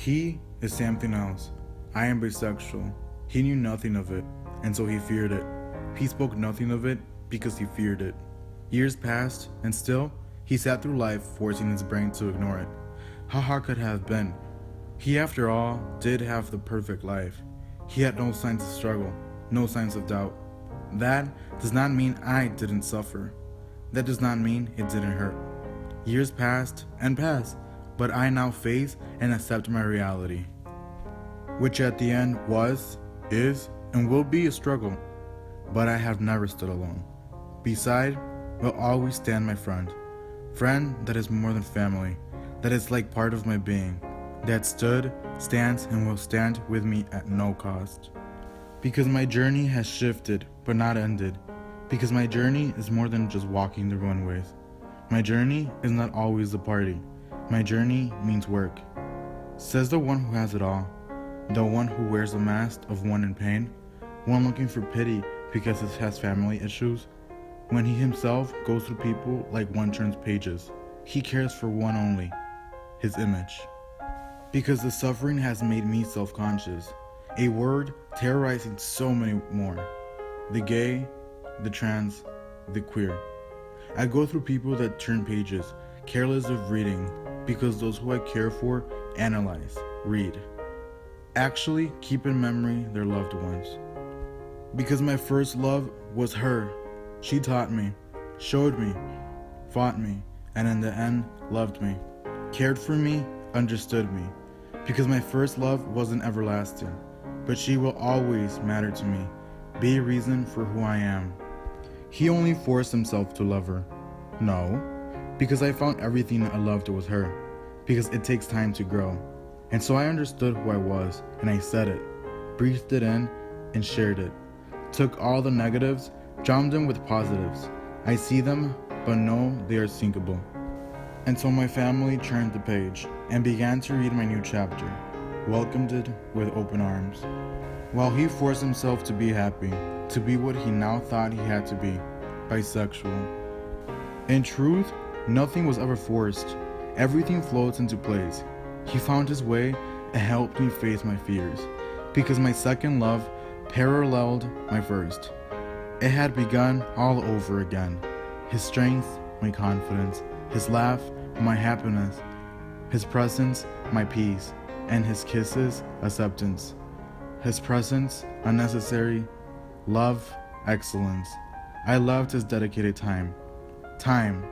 He is something else. I am bisexual. He knew nothing of it, and so he feared it. He spoke nothing of it because he feared it. Years passed, and still, he sat through life forcing his brain to ignore it. How hard could it have been? He, after all, did have the perfect life. He had no signs of struggle, no signs of doubt. That does not mean I didn't suffer. That does not mean it didn't hurt. Years passed and passed, but I now face and accept my reality, which at the end was, is, and will be a struggle. But I have never stood alone. Beside will always stand my friend. Friend that is more than family, that is like part of my being, that stood, stands, and will stand with me at no cost. Because my journey has shifted, but not ended. Because my journey is more than just walking the runways. My journey is not always the party. My journey means work. Says the one who has it all. The one who wears the mask of one in pain. One looking for pity because he has family issues. When he himself goes through people like one turns pages. He cares for one only, his image. Because the suffering has made me self-conscious. A word terrorizing so many more. The gay, the trans, the queer. I go through people that turn pages, careless of reading, because those who I care for analyze, read. Actually keep in memory their loved ones. Because my first love was her. She taught me, showed me, fought me, and in the end loved me, cared for me, understood me. Because my first love wasn't everlasting, but she will always matter to me, be a reason for who I am. He only forced himself to love her. No, because I found everything I loved with her, because it takes time to grow. And so I understood who I was, and I said it, breathed it in, and shared it. Took all the negatives, drowned them with positives. I see them, but know they are sinkable. And so my family turned the page, and began to read my new chapter, welcomed it with open arms. While he forced himself to be happy, to be what he now thought he had to be, bisexual. In truth, nothing was ever forced. Everything floats into place. He found his way and helped me face my fears, because my second love paralleled my first. It had begun all over again. His strength, my confidence, his laugh, my happiness, his presence, my peace, and his kisses, acceptance. His presence, unnecessary, love, excellence. I loved his dedicated time. Time.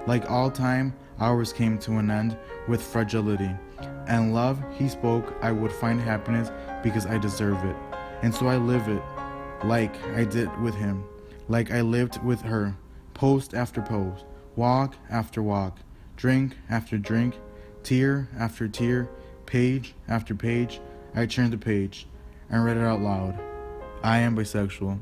Like all time, ours came to an end with fragility. And love, he spoke, I would find happiness because I deserve it. And so I live it, like I did with him, like I lived with her, post after post, walk after walk, drink after drink, tear after tear, page after page. I turned the page and read it out loud. I am bisexual.